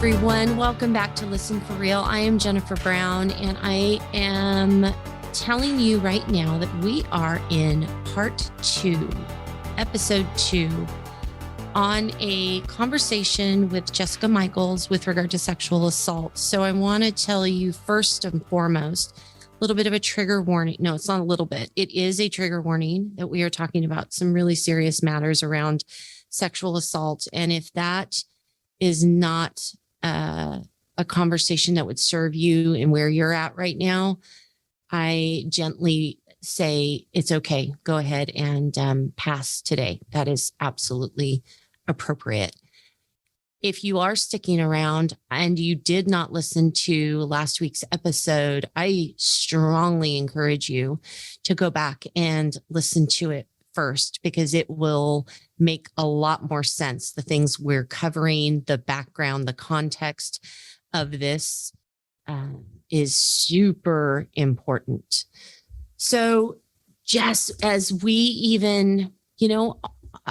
everyone. Welcome back to Listen for Real. I am Jennifer Brown, and I am telling you right now that we are in part 2, episode 2, on a conversation with Jessica Michaels with regard to sexual assault. So I want to tell you first and foremost, a little bit of a trigger warning. No, it's not a little bit. It is a trigger warning that we are talking about some really serious matters around sexual assault. And if that is not a conversation that would serve you and where you're at right now, I gently say it's okay. Go ahead and pass today. That is absolutely appropriate. If you are sticking around and you did not listen to last week's episode, I strongly encourage you to go back and listen to it first, because it will make a lot more sense. The things we're covering, the background, the context of this is super important. So Jess, as we even,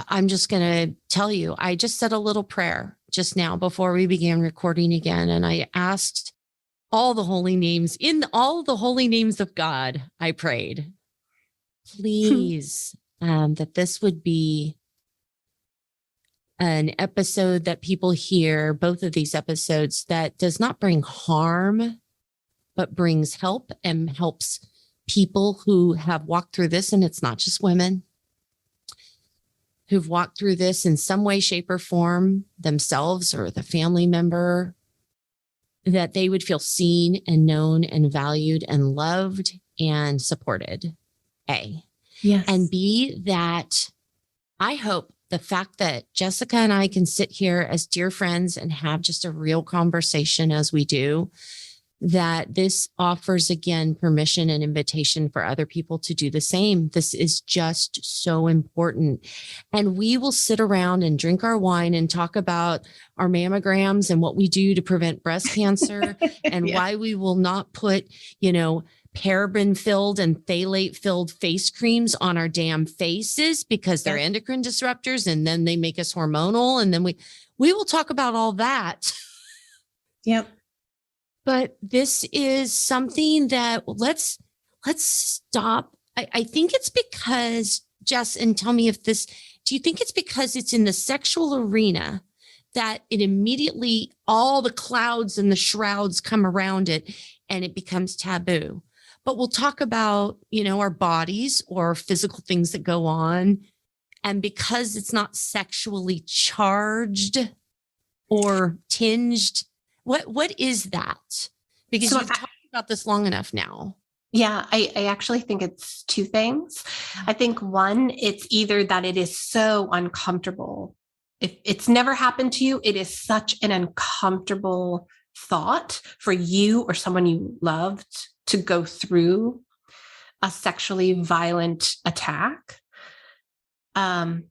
I'm just going to tell you, I just said a little prayer just now before we began recording again. And I asked all the holy names, in all the holy names of God, I prayed, please, that this would be an episode that people hear, both of these episodes, that does not bring harm, but brings help and helps people who have walked through this. And it's not just women who've walked through this in some way, shape, or form themselves or the family member, that they would feel seen and known and valued and loved and supported. A. Yes. And B, that I hope the fact that Jessica and I can sit here as dear friends and have just a real conversation as we do, that this offers again permission and invitation for other people to do the same. This is just so important. And we will sit around and drink our wine and talk about our mammograms and what we do to prevent breast cancer and why we will not put, paraben-filled and phthalate-filled face creams on our damn faces because they're endocrine disruptors, and then they make us hormonal, and then we will talk about all that. Yep. But this is something that let's stop. I think it's because, Jess, and tell me if do you think it's because it's in the sexual arena that it immediately, all the clouds and the shrouds come around it and it becomes taboo? But we'll talk about, our bodies or physical things that go on. And because it's not sexually charged or tinged, what is that? Because you've talked about this long enough now. Yeah, I actually think it's two things. I think one, it's either that it is so uncomfortable. If it's never happened to you, it is such an uncomfortable thought for you or someone you loved to go through a sexually violent attack. And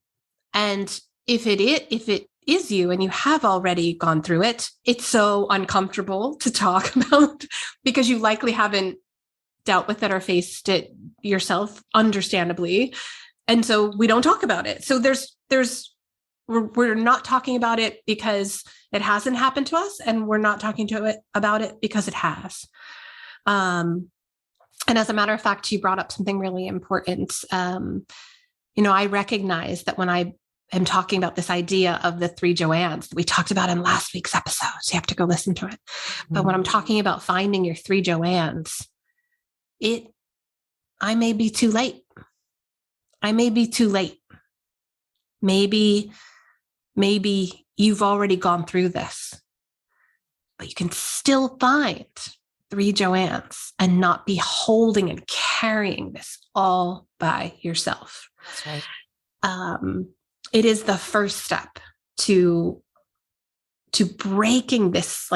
if it is you and you have already gone through it, it's so uncomfortable to talk about because you likely haven't dealt with it or faced it yourself, understandably. And so we don't talk about it. So we're not talking about it because it hasn't happened to us, and we're not talking about it because it has. And as a matter of fact, you brought up something really important. I recognize that when I am talking about this idea of the 3 Joannes that we talked about in last week's episode, so you have to go listen to it. But when I'm talking about finding your 3 Joannes, I may be too late. Maybe you've already gone through this, but you can still find 3 Joannes and not be holding and carrying this all by yourself. That's right. It is the first step to breaking this,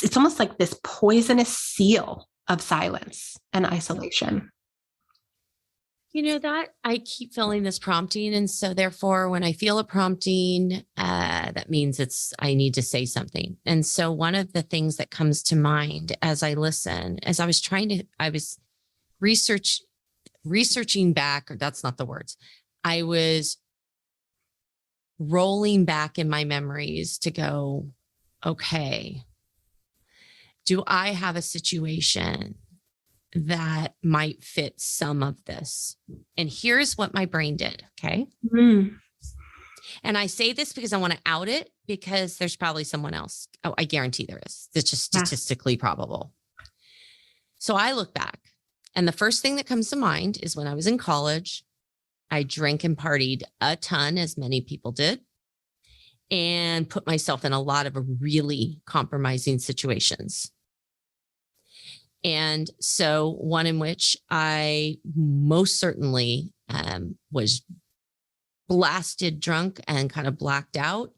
it's almost like this poisonous seal of silence and isolation. That I keep feeling this prompting. And so therefore, when I feel a prompting, that means I need to say something. And so one of the things that comes to mind as I listen, as I was researching back, or that's not the words. I was rolling back in my memories to go, okay, do I have a situation that might fit some of this? And here's what my brain did. Okay. Mm. And I say this because I want to out it, because there's probably someone else. Oh, I guarantee there is. It's just statistically probable. So I look back, and the first thing that comes to mind is when I was in college, I drank and partied a ton, as many people did, and put myself in a lot of really compromising situations. And so one in which I most certainly was blasted drunk and kind of blacked out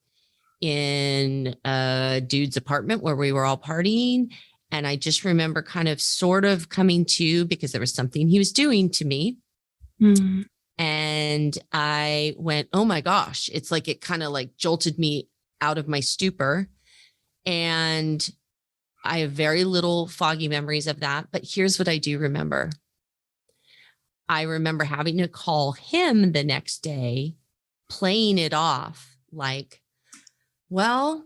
in a dude's apartment where we were all partying. And I just remember kind of sort of coming to, because there was something he was doing to me. Mm. And I went, oh my gosh, it's like it kind of like jolted me out of my stupor. And I have very little foggy memories of that. But here's what I do remember. I remember having to call him the next day, playing it off like, well,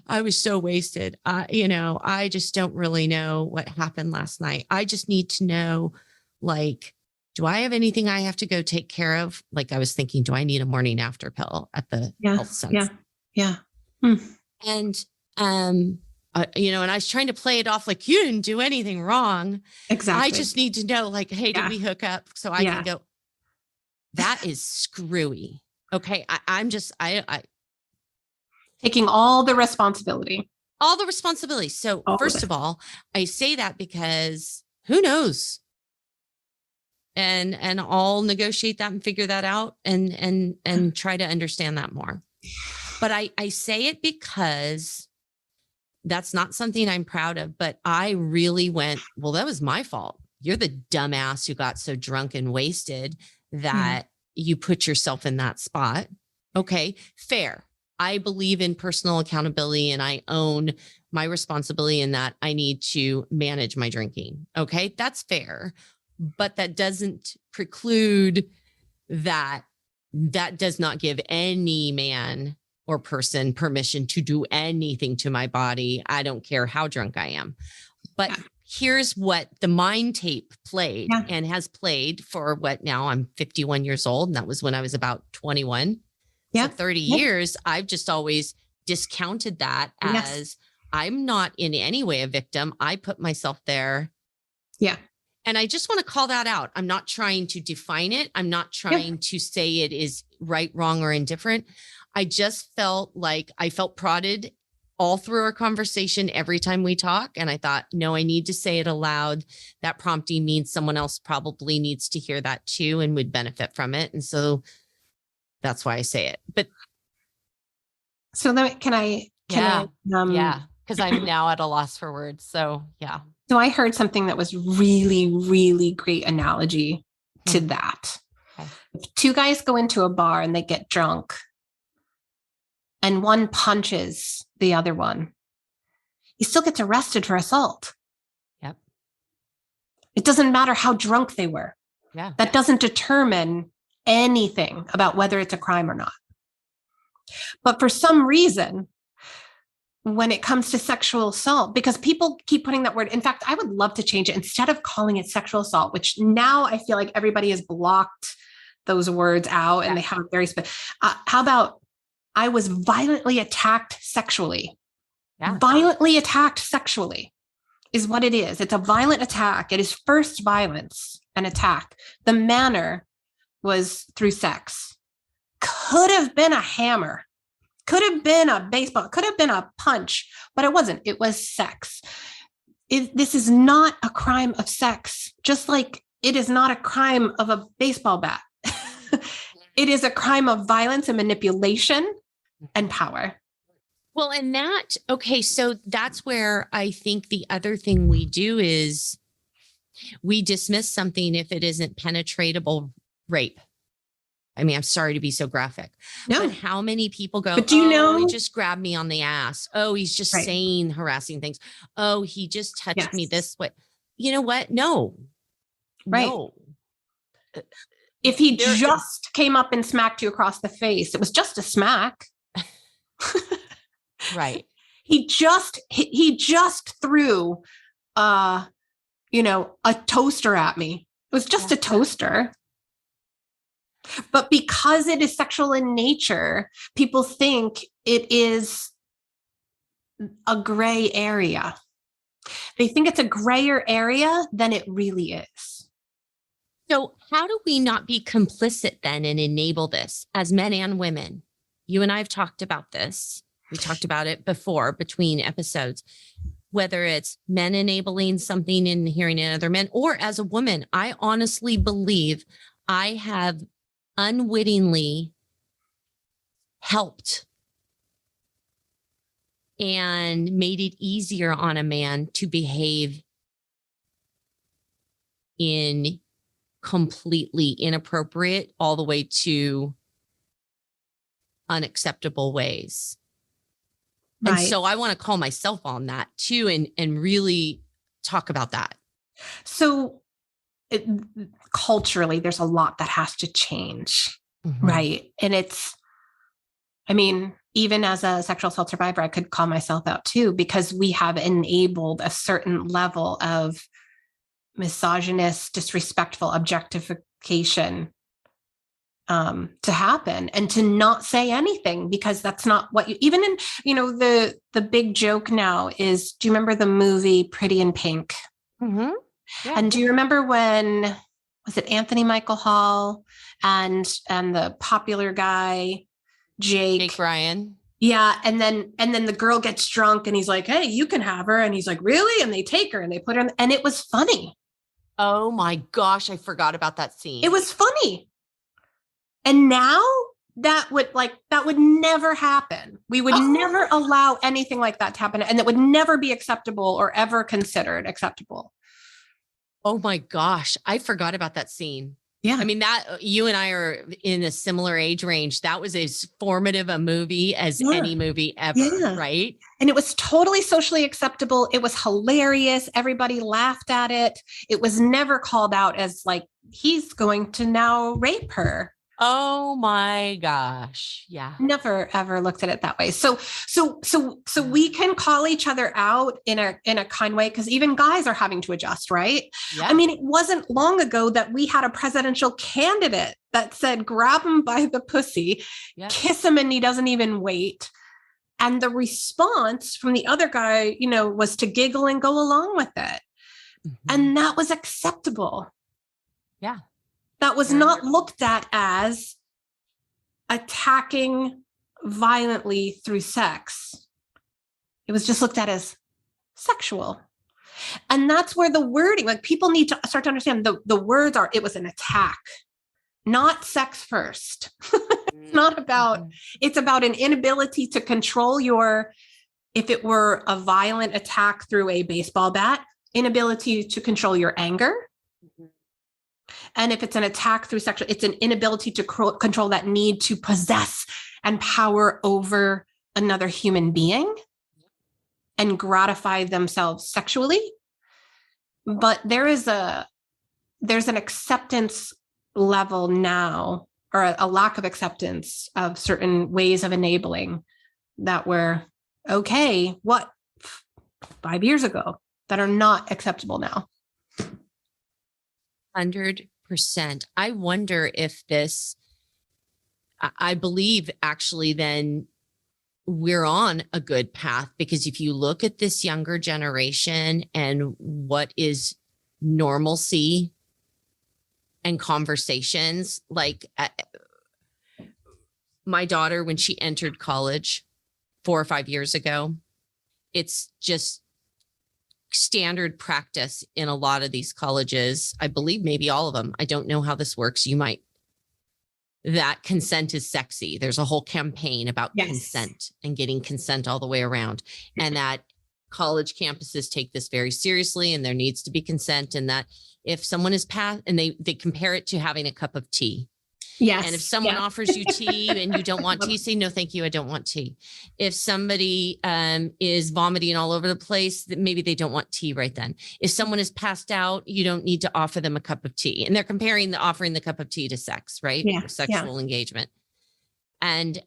I was so wasted. I just don't really know what happened last night. I just need to know, like, do I have anything I have to go take care of? Like, I was thinking, do I need a morning after pill at the health center? Yeah. Mm. And, and I was trying to play it off like, you didn't do anything wrong. Exactly. I just need to know, like, hey, did we hook up? So I can go, that is screwy. Okay. I'm just taking all the responsibility. So first of all, I say that because who knows? And I'll negotiate that and figure that out and try to understand that more. But I say it because that's not something I'm proud of, but I really went, well, that was my fault. You're the dumbass who got so drunk and wasted that you put yourself in that spot. Okay, fair. I believe in personal accountability, and I own my responsibility in that I need to manage my drinking. Okay, that's fair. But that doesn't preclude that does not give any man or person permission to do anything to my body. I don't care how drunk I am. But here's what the mind tape played and has played for what now I'm 51 years old. And that was when I was about 21. So 30 years, I've just always discounted that as I'm not in any way a victim. I put myself there. Yeah. And I just want to call that out. I'm not trying to define it. I'm not trying to say it is right, wrong, or indifferent. I just felt like I felt prodded all through our conversation every time we talk. And I thought, no, I need to say it aloud. That prompting means someone else probably needs to hear that too and would benefit from it. And so that's why I say it. But so can I? Because I'm now at a loss for words. So yeah. So I heard something that was really, really great analogy to that. Okay. If two guys go into a bar and they get drunk and one punches the other one, he still gets arrested for assault. Yep. It doesn't matter how drunk they were. Yeah. That doesn't determine anything about whether it's a crime or not. But for some reason, when it comes to sexual assault, because people keep putting that word, in fact, I would love to change it instead of calling it sexual assault, which now I feel like everybody has blocked those words out and they have very how about I was violently attacked sexually? Yeah. Violently attacked sexually is what it is. It's a violent attack. It is first violence, an attack. The manner was through sex. Could have been a hammer. Could have been a baseball, could have been a punch, but it wasn't. It was sex. This is not a crime of sex, just like it is not a crime of a baseball bat. It is a crime of violence and manipulation and power. Well, and so that's where I think the other thing we do is we dismiss something if it isn't penetratable rape. I mean, I'm sorry to be so graphic, but how many people go, but he just grabbed me on the ass. Oh, he's just saying harassing things. Oh, he just touched me this way. You know what? No. Right. No. If he just came up and smacked you across the face, it was just a smack. Right. he just threw a toaster at me. It was just a toaster. But because it is sexual in nature, people think it is a gray area. They think it's a grayer area than it really is. So how do we not be complicit then and enable this as men and women? You and I have talked about this. We talked about it before between episodes, whether it's men enabling something and hearing in other men, or as a woman, I honestly believe I have unwittingly helped and made it easier on a man to behave in completely inappropriate all the way to unacceptable ways. Right. And so I want to call myself on that too, and really talk about that. So culturally, there's a lot that has to change, right? And even as a sexual assault survivor, I could call myself out too, because we have enabled a certain level of misogynist, disrespectful objectification to happen, and to not say anything, because that's not what you, even in, the big joke now is, do you remember the movie Pretty in Pink? Yeah. And do you remember when, was it Anthony Michael Hall and the popular guy, Jake Ryan? Yeah. And then the girl gets drunk and he's like, hey, you can have her. And he's like, really? And they take her and they put her in, and it was funny. Oh my gosh. I forgot about that scene. It was funny. And now that would never happen. We would never allow anything like that to happen. And it would never be acceptable or ever considered acceptable. Oh my gosh. I forgot about that scene. Yeah. I mean, that you and I are in a similar age range. That was as formative a movie as any movie ever, right? And it was totally socially acceptable. It was hilarious. Everybody laughed at it. It was never called out as like, he's going to now rape her. Oh my gosh. Yeah. Never ever looked at it that way. So we can call each other out in a kind way, because even guys are having to adjust, right? Yeah. I mean, it wasn't long ago that we had a presidential candidate that said, grab him by the pussy, kiss him, and he doesn't even wait. And the response from the other guy, was to giggle and go along with it. And that was acceptable. Yeah. That was not looked at as attacking violently through sex. It was just looked at as sexual. And that's where the wording, like, people need to start to understand the words are, it was an attack, not sex first. It's not about, it's about an inability to control if it were a violent attack through a baseball bat, inability to control your anger. And if it's an attack through sexual, it's an inability to control that need to possess and power over another human being and gratify themselves sexually. But there's an acceptance level now, or a lack of acceptance of certain ways of enabling that were okay, 5 years ago, that are not acceptable now. 100%. I wonder if I believe actually then we're on a good path, because if you look at this younger generation and what is normalcy and conversations, like my daughter, when she entered college 4 or 5 years ago, it's just standard practice in a lot of these colleges. I believe maybe all of them. I don't know how this works. That consent is sexy. There's a whole campaign about consent and getting consent all the way around. And that college campuses take this very seriously, and there needs to be consent. And that if someone is passed, and they compare it to having a cup of tea. Yes. And if someone offers you tea and you don't want tea, say, no, thank you, I don't want tea. If somebody is vomiting all over the place, maybe they don't want tea right then. If someone is passed out, you don't need to offer them a cup of tea. And they're comparing offering the cup of tea to sex, right? Yeah. Sexual engagement. And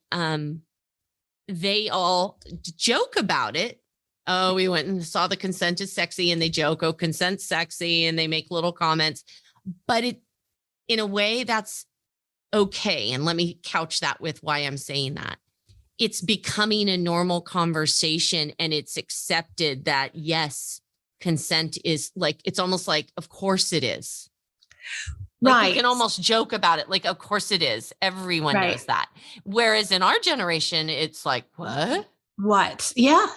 they all joke about it. Oh, we went and saw the consent is sexy, and they joke, oh, consent's sexy, and they make little comments. But it, in a way, that's okay. And let me couch that with why I'm saying that. It's becoming a normal conversation, and it's accepted that, yes, consent is like, it's almost like, of course it is. Like, Right. you can almost joke about it. Like, of course it is. Everyone Right. knows that. Whereas in our generation, it's like, what? Yeah.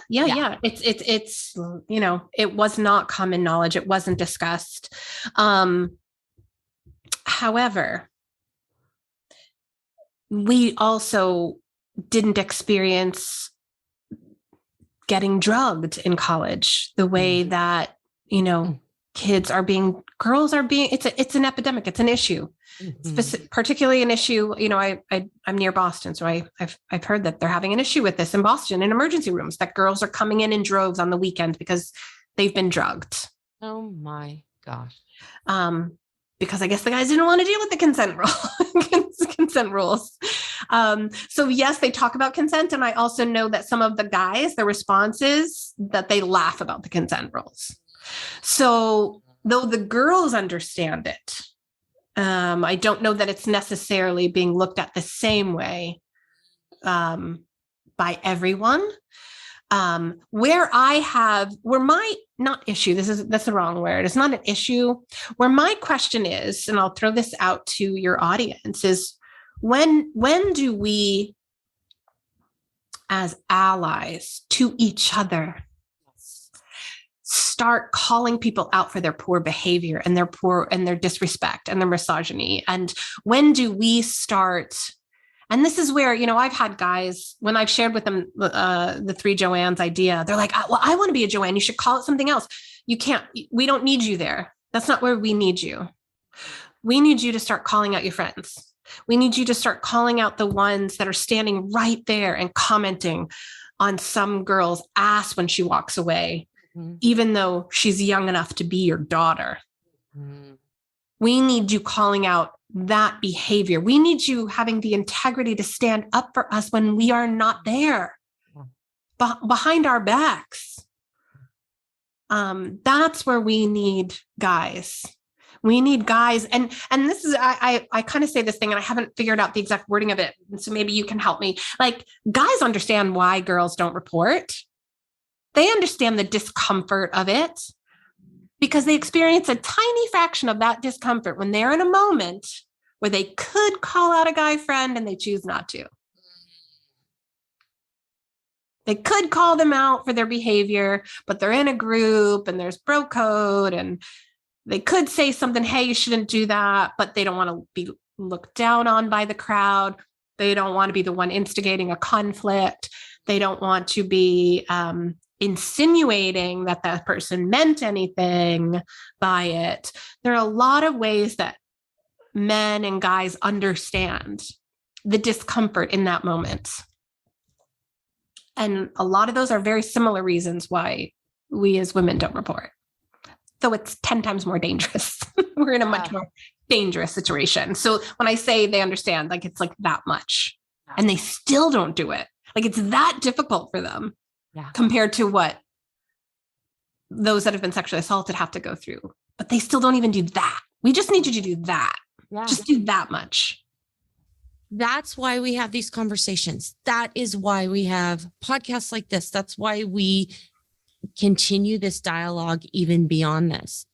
It's, you know, it was not common knowledge. It wasn't discussed. However, we also didn't experience getting drugged in college the way that, you know, girls are being, it's an epidemic. It's an issue. Particularly an issue, you know, I'm near Boston. So I've heard that they're having an issue with this in Boston in emergency rooms, that girls are coming in droves on the weekend because they've been drugged. Oh my gosh. Because I guess the guys didn't want to deal with the consent rules. So yes, they talk about consent. And I also know that some of the guys, the response is that they laugh about the consent rules. So though the girls understand it, I don't know that it's necessarily being looked at the same way by everyone. Where my not issue, that's the wrong word. It's not an issue. Where my question is, and I'll throw this out to your audience, is when do we, as allies to each other, start calling people out for their poor behavior and their disrespect and their misogyny? And when do we start? And this is where, you know, I've had guys, when I've shared with them the 3 Joannes idea, they're like, well, I want to be a Joanne. You should call it something else. You can't, we don't need you there. That's not where we need you. We need you to start calling out your friends. We need you to start calling out the ones that are standing right there and commenting on some girl's ass when she walks away, even though she's young enough to be your daughter. We need you calling out that behavior. We need you having the integrity to stand up for us when we are not there, behind our backs. That's where we need guys. We need guys. And this is, I kind of say this thing and I haven't figured out the exact wording of it. So maybe you can help me. Like, guys understand why girls don't report. They understand the discomfort of it because they experience a tiny fraction of that discomfort when they're in a moment where they could call out a guy friend and they choose not to. They could call them out for their behavior, but they're in a group and there's bro code and they could say something, hey, you shouldn't do that, but they don't want to be looked down on by the crowd. They don't want to be the one instigating a conflict. They don't want to be insinuating that that person meant anything by it. There are a lot of ways that men and guys understand the discomfort in that moment. And a lot of those are very similar reasons why we as women don't report. So it's 10 times more dangerous. We're in a much more dangerous situation. So when I say they understand, like, it's like that much and they still don't do it. Like, it's that difficult for them compared to what those that have been sexually assaulted have to go through, but they still don't even do that. We just need you to do that. Just do that much. That's why we have these conversations. That is why we have podcasts like this. That's why we continue this dialogue even beyond this.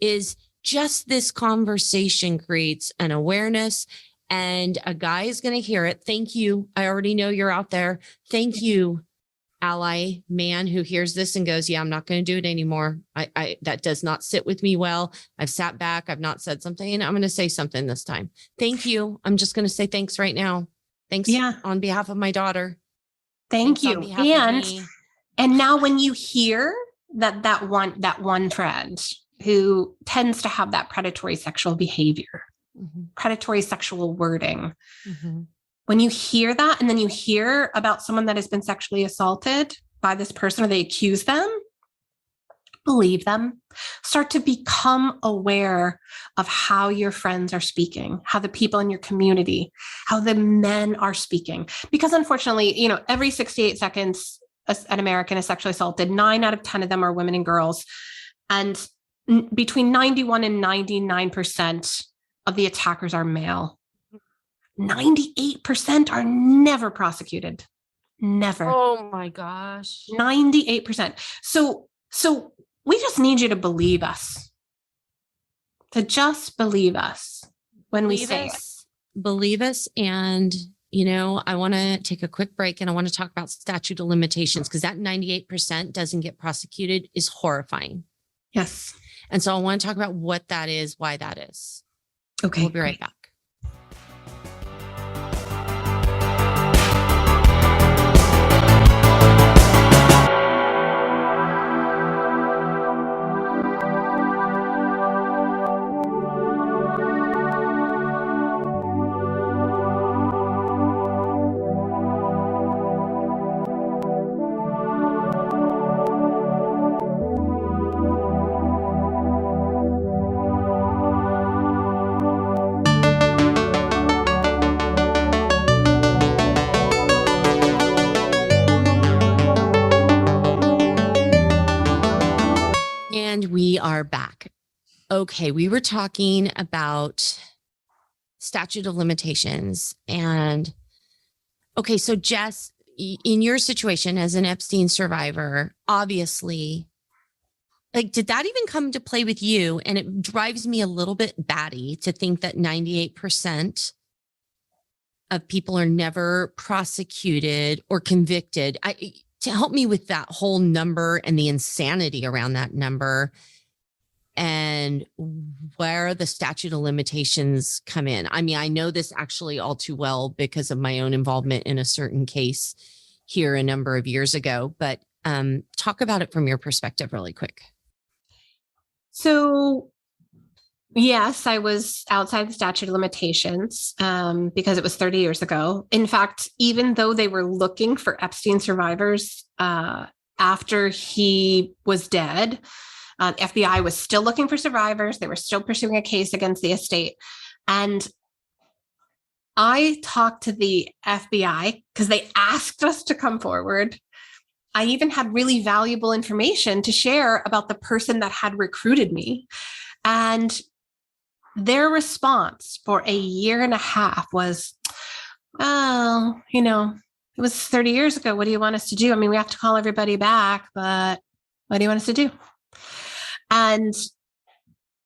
Is just this conversation creates an awareness, and a guy is going to hear it. Thank you. I already know you're out there. Thank you, ally man who hears this and goes, yeah, I'm not going to do it anymore. I that does not sit with me well. I've sat back. I've not said something, and I'm going to say something this time. Thank you. I'm just going to say thanks right now. Thanks on behalf of my daughter. Thank you. And now when you hear that one friend who tends to have that predatory sexual behavior, predatory sexual wording, when you hear that, and then you hear about someone that has been sexually assaulted by this person, or they accuse them, believe them. Start to become aware of how your friends are speaking, how the people in your community, how the men are speaking. Because unfortunately, every 68 seconds, an American is sexually assaulted. 9 out of 10 of them are women and girls. And between 91 and 99% of the attackers are male. 98% are never prosecuted. Never. Oh my gosh. 98%. So we just need you to believe us. To just believe us when we say it. Believe us. And, I want to take a quick break and I want to talk about statute of limitations, because that 98% doesn't get prosecuted is horrifying. Yes. And so I want to talk about what that is, why that is. Okay. We'll be right back. And we are back. Okay, we were talking about statute of limitations. And okay, so Jess, in your situation as an Epstein survivor, obviously, did that even come to play with you? And it drives me a little bit batty to think that 98% of people are never prosecuted or convicted. To help me with that whole number and the insanity around that number and where the statute of limitations come in. I mean, I know this actually all too well because of my own involvement in a certain case here a number of years ago, but talk about it from your perspective really quick. So yes, I was outside the statute of limitations because it was 30 years ago. In fact, even though they were looking for Epstein survivors after he was dead, FBI was still looking for survivors. They were still pursuing a case against the estate. And I talked to the FBI because they asked us to come forward. I even had really valuable information to share about the person that had recruited me. And their response for a year and a half was, well, it was 30 years ago. What do you want us to do? I mean, we have to call everybody back, but what do you want us to do? And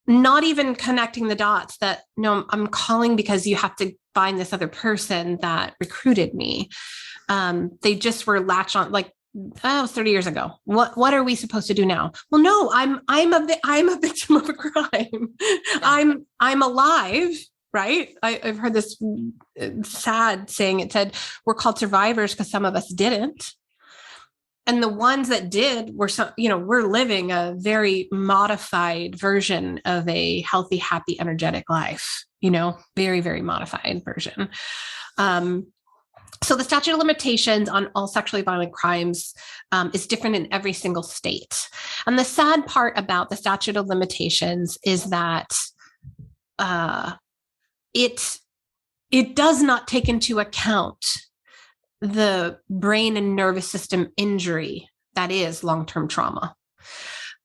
not even connecting the dots that, no, I'm calling because you have to find this other person that recruited me. They just were latched on, like, oh, 30 years ago. What are we supposed to do now? Well, no, I'm a victim of a crime. Yeah. I'm alive, right? I've heard this sad saying. It said we're called survivors because some of us didn't. And the ones that did were we're living a very modified version of a healthy, happy, energetic life, very, very modified version. So the statute of limitations on all sexually violent crimes is different in every single state. And the sad part about the statute of limitations is that it does not take into account the brain and nervous system injury that is long-term trauma.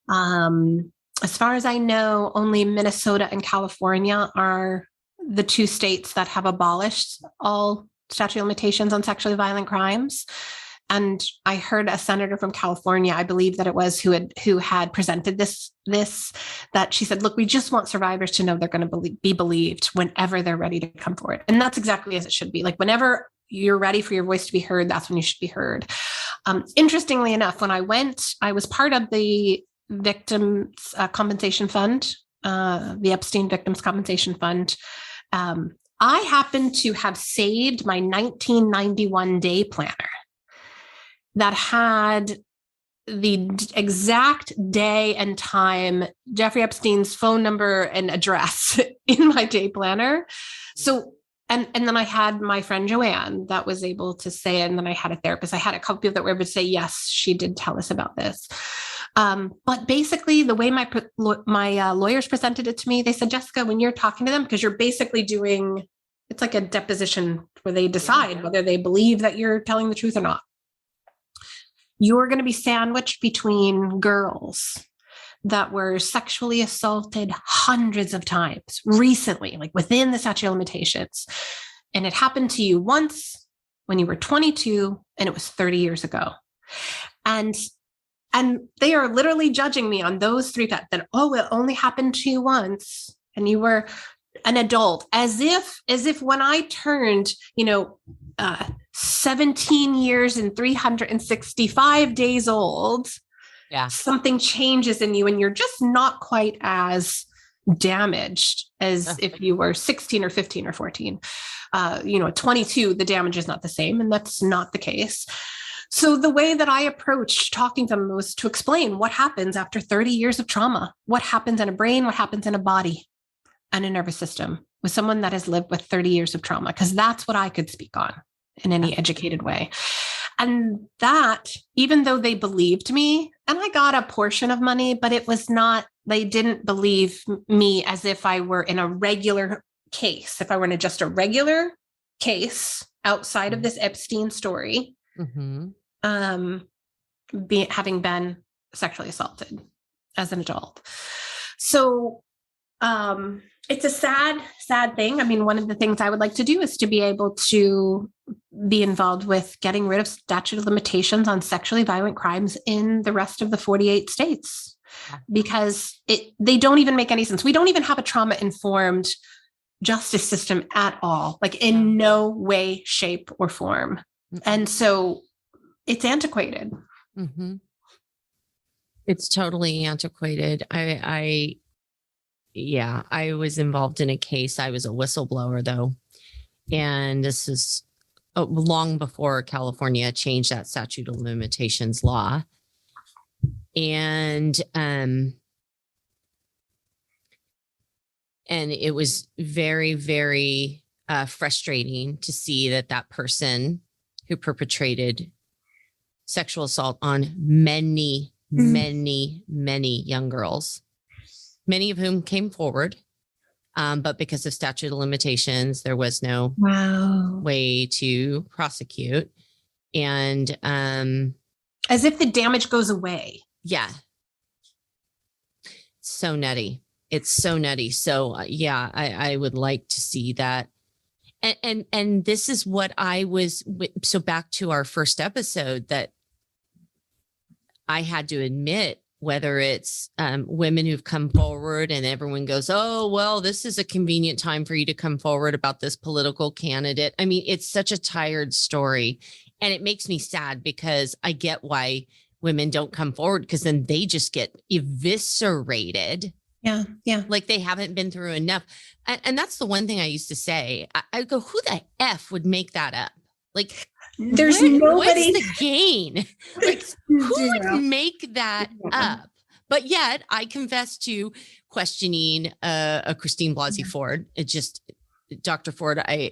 As far as I know, only Minnesota and California are the 2 states that have abolished all statute of limitations on sexually violent crimes. And I heard a senator from California, I believe that it was, who had presented this, that she said, look, we just want survivors to know they're going to be believed whenever they're ready to come forward. And that's exactly as it should be. Like, whenever you're ready for your voice to be heard, that's when you should be heard. Interestingly enough, when I was part of the Victims Compensation Fund, the Epstein Victims Compensation Fund. I happened to have saved my 1991 day planner that had the exact day and time, Jeffrey Epstein's phone number and address in my day planner. So, and then I had my friend Joanne that was able to say it, and then I had a therapist. I had a couple people that were able to say, yes, she did tell us about this. But basically, the way my lawyers presented it to me, they said, Jessica, when you're talking to them, because you're basically doing, it's like a deposition where they decide whether they believe that you're telling the truth or not. You're going to be sandwiched between girls that were sexually assaulted hundreds of times recently, like within the statute of limitations. And it happened to you once when you were 22, and it was 30 years ago. And they are literally judging me on those three facts that, oh, it only happened to you once and you were an adult, as if when I turned, 17 years and 365 days old, something changes in you and you're just not quite as damaged as if you were 16 or 15 or 14. 22, the damage is not the same, and that's not the case. So the way that I approached talking to them was to explain what happens after 30 years of trauma, what happens in a brain, what happens in a body and a nervous system with someone that has lived with 30 years of trauma, because that's what I could speak on in any educated way. And that, even though they believed me, and I got a portion of money, but it was not, they didn't believe me as if I were in a regular case, if I were in just a regular case outside of this Epstein story, having been sexually assaulted as an adult. So it's a sad thing. I mean, one of the things I would like to do is to be able to be involved with getting rid of statute of limitations on sexually violent crimes in the rest of the 48 states, because they don't even make any sense. We don't even have a trauma-informed justice system at all, like in no way, shape, or form. And so it's antiquated. It's totally antiquated. I was involved in a case. I was a whistleblower though. And this is long before California changed that statute of limitations law. And it was very, very frustrating to see that person who perpetrated sexual assault on many young girls, many of whom came forward. But because of statute of limitations, there was no way to prosecute. And as if the damage goes away. Yeah. So nutty. It's so nutty. So I would like to see that. And this is what I was, so back to our first episode, that I had to admit, whether it's women who've come forward and everyone goes, oh, well, this is a convenient time for you to come forward about this political candidate. I mean, it's such a tired story, and it makes me sad because I get why women don't come forward, because then they just get eviscerated. Yeah. Like they haven't been through enough. And that's the one thing I used to say. I go, who the F would make that up? Like, there's nobody. What's the gain? Like, who would make that up? But yet I confess to questioning a Christine Blasey Ford. It just, Dr. Ford, I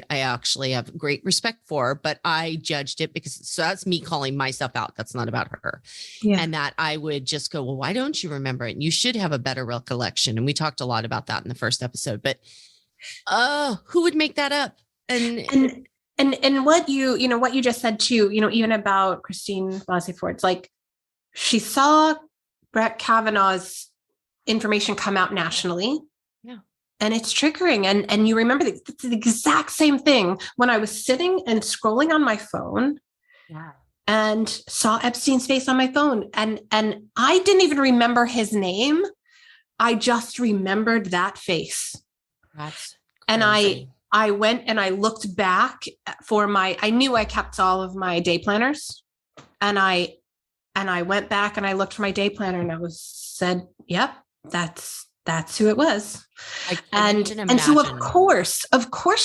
actually have great respect for, but I judged it so that's me calling myself out. That's not about her. Yeah. And that I would just go, well, why don't you remember it? And you should have a better recollection. And we talked a lot about that in the first episode, but who would make that up? And what you just said too, even about Christine Blasey Ford, it's like she saw Brett Kavanaugh's information come out nationally. Yeah. And it's triggering. And you remember it's the exact same thing when I was sitting and scrolling on my phone and saw Epstein's face on my phone. And I didn't even remember his name. I just remembered that face. That's crazy. And I went and I looked back I knew I kept all of my day planners, and I went back and I looked for my day planner, and I said, yep, that's who it was. And so of course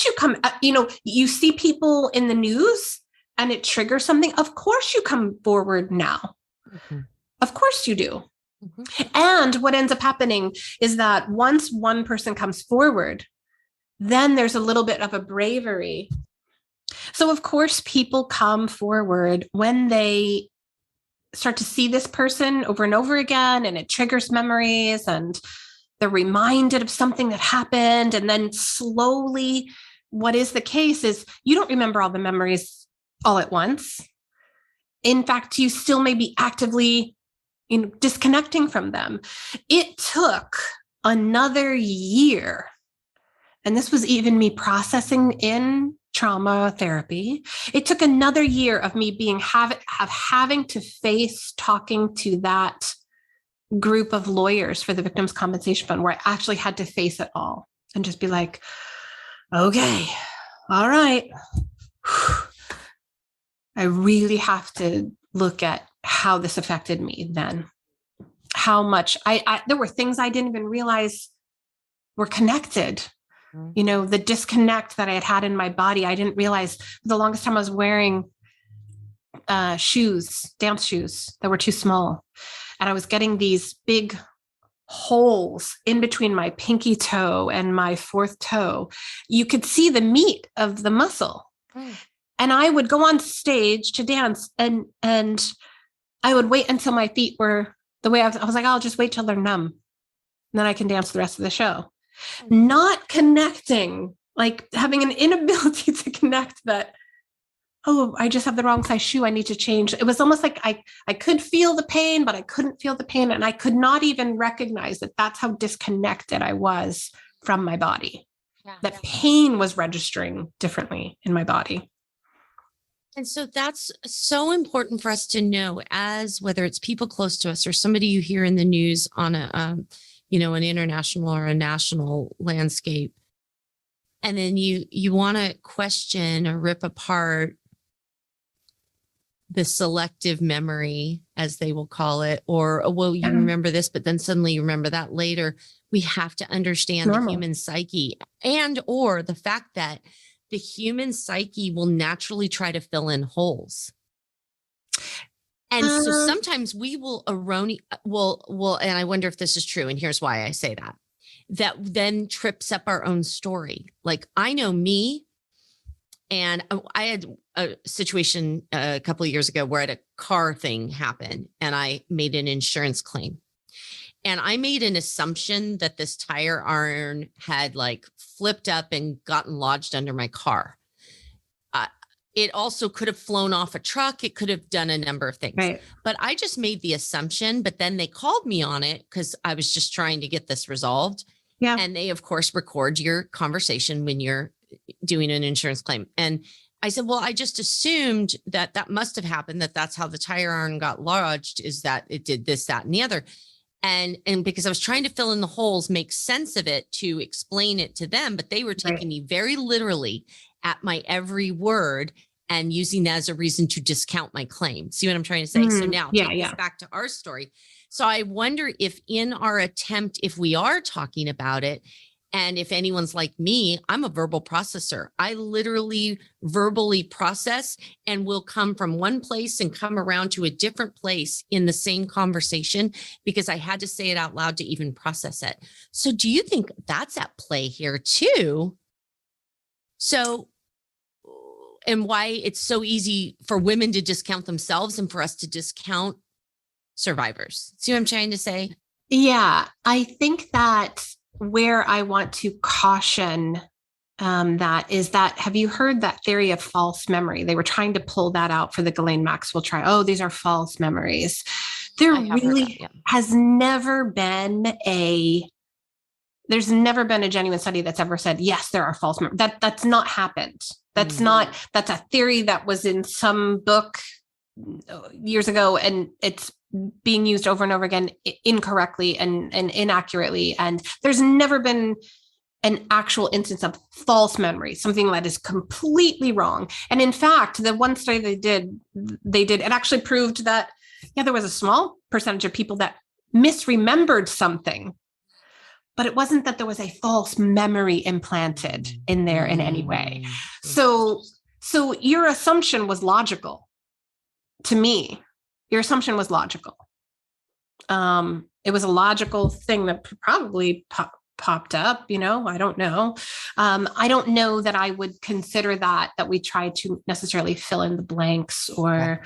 you come, you see people in the news and it triggers something. Of course you come forward now. Of course you do. And what ends up happening is that once one person comes forward, then there's a little bit of a bravery. So of course people come forward when they start to see this person over and over again, and it triggers memories, and they're reminded of something that happened. And then slowly, what is the case is you don't remember all the memories all at once. In fact, you still may be actively, disconnecting from them. It took another year. And this was even me processing in trauma therapy. It took another year of me having to face talking to that group of lawyers for the Victims Compensation Fund, where I actually had to face it all and just be like, okay, all right. I really have to look at how this affected me then. How much there were things I didn't even realize were connected. The disconnect that I had in my body, I didn't realize for the longest time I was wearing dance shoes that were too small. And I was getting these big holes in between my pinky toe and my fourth toe. You could see the meat of the muscle. And I would go on stage to dance, and I would wait until my feet were the way I was like, I'll just wait till they're numb. And then I can dance the rest of the show. Not connecting, like having an inability to connect that, oh, I just have the wrong size shoe, I need to change. It was almost like I could feel the pain, but I couldn't feel the pain. And I could not even recognize that that's how disconnected I was from my body. That pain was registering differently in my body. And so that's so important for us to know, as whether it's people close to us or somebody you hear in the news on an international or a national landscape. And then you want to question or rip apart the selective memory, as they will call it, or, well, you remember this, but then suddenly you remember that later. We have to understand the human psyche, and or the fact that the human psyche will naturally try to fill in holes. And so sometimes we will and I wonder if this is true. And here's why I say that then trips up our own story. Like, I know me, and I had a situation a couple of years ago where I had a car thing happen, and I made an insurance claim. And I made an assumption that this tire iron had like flipped up and gotten lodged under my car. It also could have flown off a truck. It could have done a number of things, right? But I just made the assumption, but then they called me on it because I was just trying to get this resolved. Yeah. And they, of course, record your conversation when you're doing an insurance claim. And I said, well, I just assumed that must have happened, that's how the tire iron got lodged, is that it did this, that, and the other. And because I was trying to fill in the holes, make sense of it to explain it to them, but they were taking me very literally at my every word and using that as a reason to discount my claim. See what I'm trying to say? So now take this back to our story. So I wonder if in our attempt, if we are talking about it, and if anyone's like me, I'm a verbal processor. I literally verbally process and will come from one place and come around to a different place in the same conversation because I had to say it out loud to even process it. So do you think that's at play here too? So, and why it's so easy for women to discount themselves and for us to discount survivors. See what I'm trying to say? Yeah, I think that where I want to caution that is that, have you heard that theory of false memory? They were trying to pull that out for the Ghislaine Maxwell trial. Oh, these are false memories. There really has never been there's never been a genuine study that's ever said, yes, there are false memories. That's not happened. That's that's a theory that was in some book years ago, and it's being used over and over again incorrectly and inaccurately. And there's never been an actual instance of false memory, something that is completely wrong. And in fact, the one study they did, it actually proved that, there was a small percentage of people that misremembered something, but it wasn't that there was a false memory implanted in there in any way. So your assumption was logical to me. Your assumption was logical. It was a logical thing that probably popped up, I don't know. I don't know that I would consider that we try to necessarily fill in the blanks or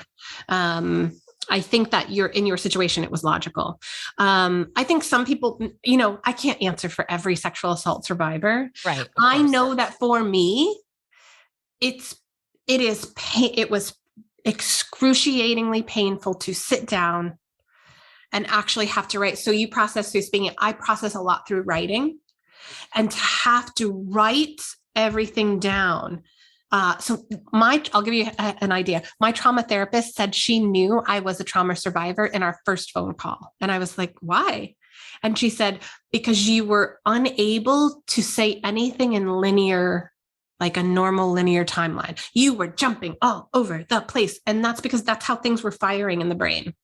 I think that you're in your situation, it was logical. I think some people, I can't answer for every sexual assault survivor. Right. I know that for me, it was excruciatingly painful to sit down and actually have to write. So you process through speaking. I process a lot through writing, and to have to write everything down. I'll give you an idea. My trauma therapist said she knew I was a trauma survivor in our first phone call. And I was like, why? And she said, because you were unable to say anything in linear, like a normal linear timeline. You were jumping all over the place. And that's because that's how things were firing in the brain.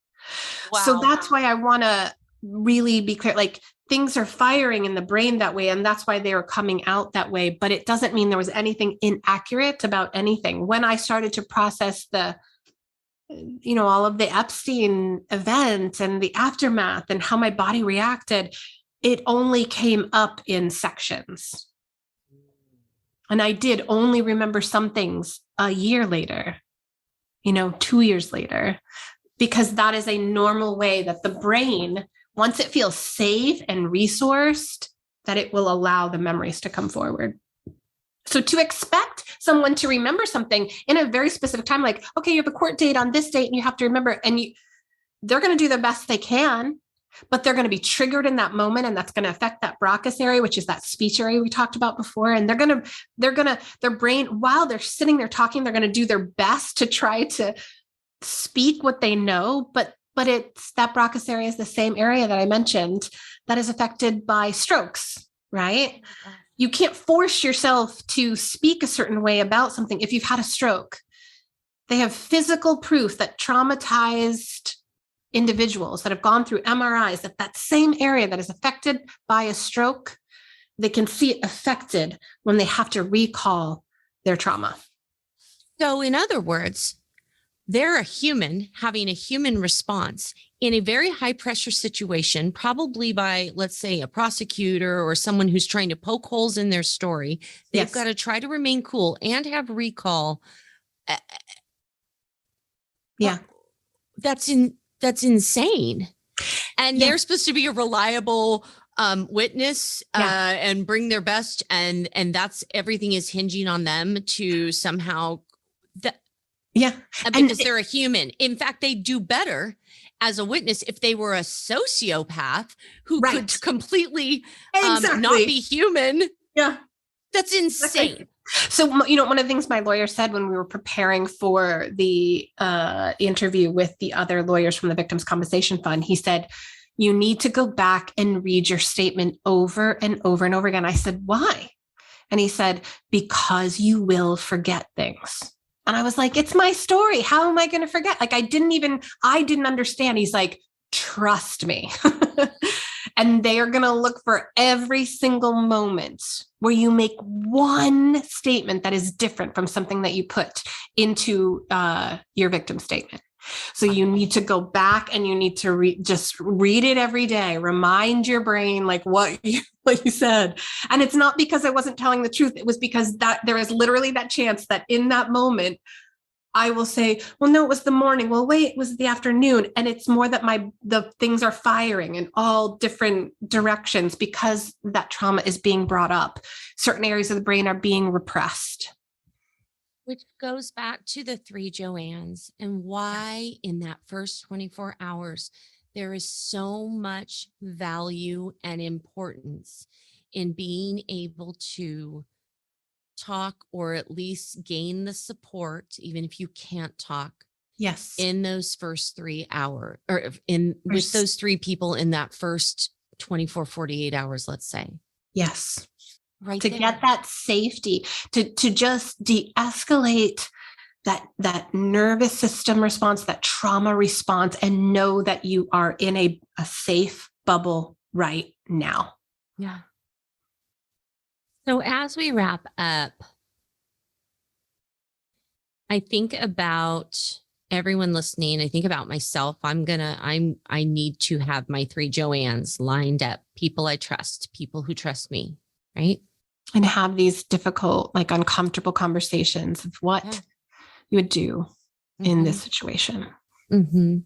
Wow. So that's why I want to really be clear, like things are firing in the brain that way. And that's why they were coming out that way. But it doesn't mean there was anything inaccurate about anything. When I started to process all of the Epstein event and the aftermath and how my body reacted, it only came up in sections. And I did only remember some things a year later, 2 years later, because that is a normal way that the brain, once it feels safe and resourced, that it will allow the memories to come forward. So to expect someone to remember something in a very specific time, like, okay, you have a court date on this date and you have to remember, and they're going to do the best they can, but they're going to be triggered in that moment. And that's going to affect that Broca's area, which is that speech area we talked about before. And their brain, while they're sitting there talking, they're going to do their best to try to speak what they know, but it's that Broca's area is the same area that I mentioned that is affected by strokes, right? You can't force yourself to speak a certain way about something if you've had a stroke. They have physical proof that traumatized individuals that have gone through MRIs, that same area that is affected by a stroke, they can see it affected when they have to recall their trauma. So in other words, they're a human having a human response in a very high pressure situation, probably by, let's say, a prosecutor or someone who's trying to poke holes in their story. They've got to try to remain cool and have recall. Yeah. That's insane. And they're supposed to be a reliable witness and bring their best. And that's everything is hinging on them to somehow because they're a human. In fact, they do better as a witness if they were a sociopath who could completely not be human. Yeah. That's insane. Exactly. So, one of the things my lawyer said when we were preparing for the interview with the other lawyers from the Victims' Compensation Fund, he said, you need to go back and read your statement over and over and over again. I said, why? And he said, because you will forget things. And I was like, it's my story. How am I going to forget? Like, I didn't understand. He's like, trust me. And they are going to look for every single moment where you make one statement that is different from something that you put into your victim statement. So you need to go back and you need to just read it every day. Remind your brain like what you said. And it's not because I wasn't telling the truth. It was because that there is literally that chance that in that moment, I will say, well, no, it was the morning. Well, wait, it was the afternoon. And it's more that the things are firing in all different directions because that trauma is being brought up. Certain areas of the brain are being repressed. Which goes back to the 3 Joannes and why in that first 24 hours, there is so much value and importance in being able to talk or at least gain the support, even if you can't talk. Yes. In those first 3 hours or with those 3 people in that first 24, 48 hours, let's say. Yes. Right. To get that safety, to just de-escalate that nervous system response, that trauma response, and know that you are in a safe bubble right now. Yeah. So as we wrap up, I think about everyone listening. I think about myself. I need to have my 3 Joannes lined up. People I trust, people who trust me, right? And have these difficult, like uncomfortable conversations of what you would do in this situation. Mm-hmm.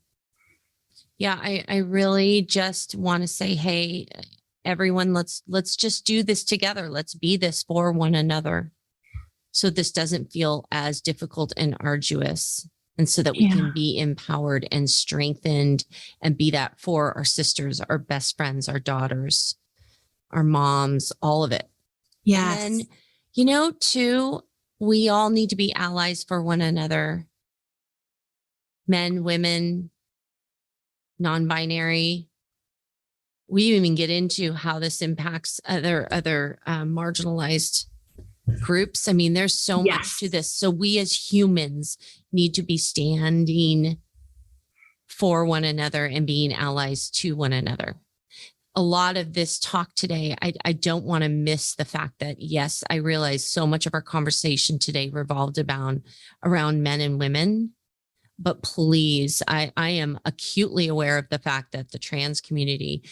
Yeah, I really just want to say, hey, everyone, let's just do this together. Let's be this for one another. So this doesn't feel as difficult and arduous. And so that we can be empowered and strengthened and be that for our sisters, our best friends, our daughters, our moms, all of it. Yes. And, too, we all need to be allies for one another. Men, women, non-binary. We even get into how this impacts other marginalized groups. I mean, there's so much to this. So we as humans need to be standing for one another and being allies to one another. A lot of this talk today, I don't want to miss the fact that, yes, I realize so much of our conversation today revolved around men and women. But please, I am acutely aware of the fact that the trans community,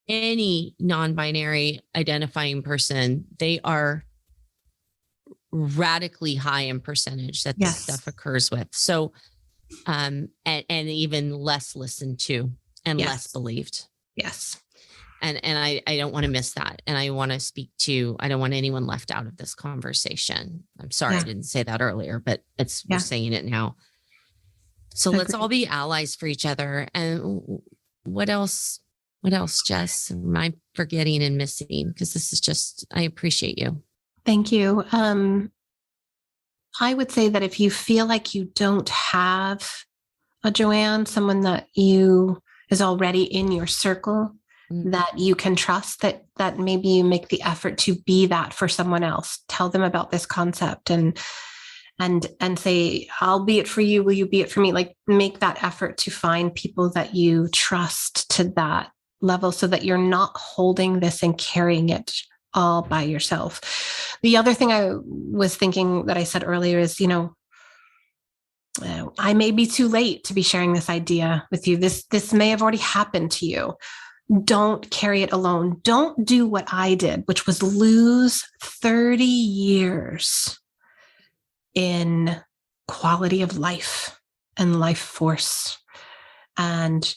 any non-binary identifying person, they are radically high in percentage that this stuff occurs with. So, and even less listened to and less believed. Yes. And I don't want to miss that. And I want to speak to, I don't want anyone left out of this conversation. I'm sorry I didn't say that earlier, but we're saying it now. So let's all be allies for each other. And what else, Jess? Am I forgetting and missing? Because this is just, I appreciate you. Thank you. I would say that if you feel like you don't have a Joanne, someone that is already in your circle, that you can trust, that maybe you make the effort to be that for someone else. Tell them about this concept and say, I'll be it for you. Will you be it for me? Like, make that effort to find people that you trust to that level so that you're not holding this and carrying it all by yourself. The other thing I was thinking that I said earlier is, I may be too late to be sharing this idea with you. This may have already happened to you. Don't carry it alone. Don't do what I did, which was lose 30 years in quality of life and life force, and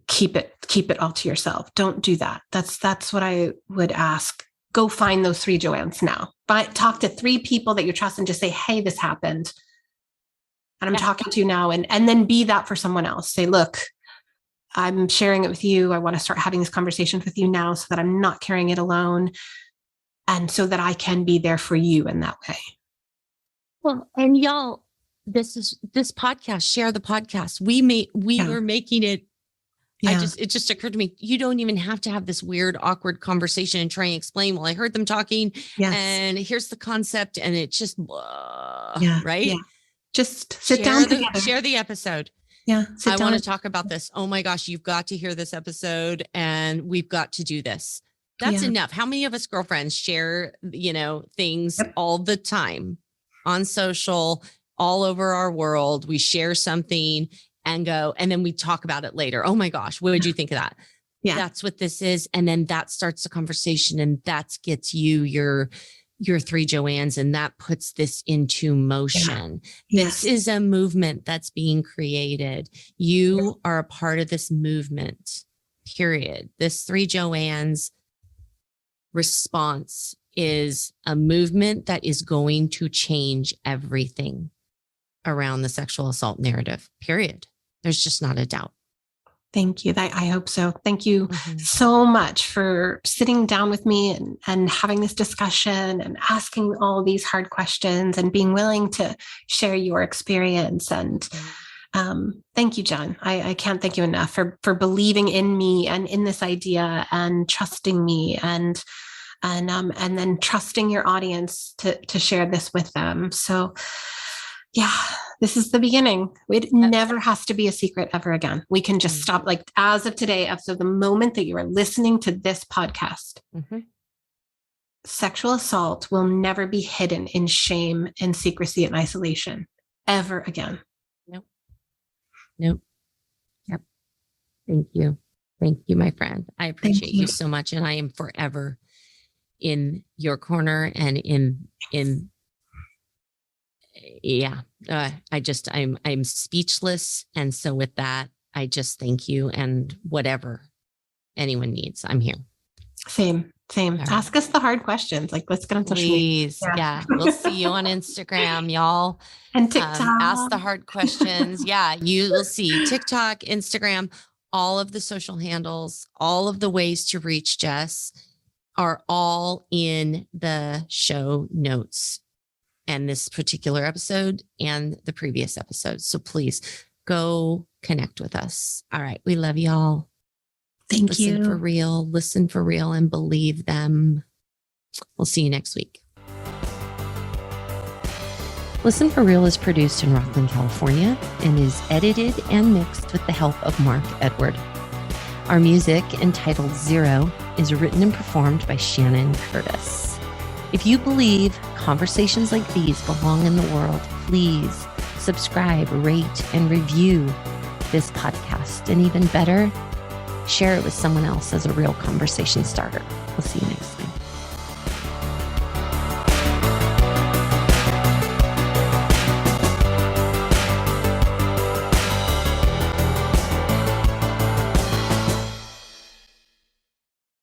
keep it all to yourself. Don't do that. That's what I would ask. Go find those 3 Joannes now. Talk to 3 people that you trust and just say, hey, this happened. And I'm talking to you now. And then be that for someone else. Say, look, I'm sharing it with you. I want to start having these conversations with you now so that I'm not carrying it alone. And so that I can be there for you in that way. Well, and y'all, this podcast, share the podcast. We were making it. It just occurred to me, you don't even have to have this weird, awkward conversation and try and explain, well, I heard them talking and here's the concept, and it just, right? Yeah. Just sit down together. Share the episode. Yeah. I want to talk about this. Oh my gosh, you've got to hear this episode and we've got to do this. That's enough. How many of us girlfriends share, things all the time on social, all over our world? We share something and go, and then we talk about it later. Oh my gosh, what did you think of that? Yeah. That's what this is. And then that starts the conversation, and that gets you your 3 Joannes, and that puts this into motion. Yeah. This is a movement that's being created. You are a part of this movement, period. This 3 Joannes response is a movement that is going to change everything around the sexual assault narrative, period. There's just not a doubt. Thank you. I hope so. Thank you so much for sitting down with me and having this discussion and asking all these hard questions and being willing to share your experience. And thank you, Jen. I can't thank you enough for believing in me and in this idea and trusting me and then trusting your audience to share this with them. So yeah, this is the beginning. It never has to be a secret ever again. We can just stop, like, as of today, as of the moment that you are listening to this podcast, sexual assault will never be hidden in shame and secrecy and isolation ever again. Nope. Yep. Thank you. Thank you, my friend. I appreciate you so much. And I am forever in your corner and in Yeah. I'm speechless. And so with that, I just thank you, and whatever anyone needs, I'm here. Same. All right. Ask us the hard questions. Like, let's get on social media. Please. Yeah. We'll see you on Instagram, y'all. And TikTok. Ask the hard questions. Yeah. You will see TikTok, Instagram, all of the social handles, all of the ways to reach Jess are all in the show notes, and this particular episode and the previous episode. So please go connect with us. All right. We love y'all. Thank you. Listen for real and believe them. We'll see you next week. Listen for Real is produced in Rockland, California, and is edited and mixed with the help of Mark Edward. Our music, entitled Zero, is written and performed by Shannon Curtis. If you believe conversations like these belong in the world, please subscribe, rate, and review this podcast. And even better, share it with someone else as a real conversation starter. We'll see you next time.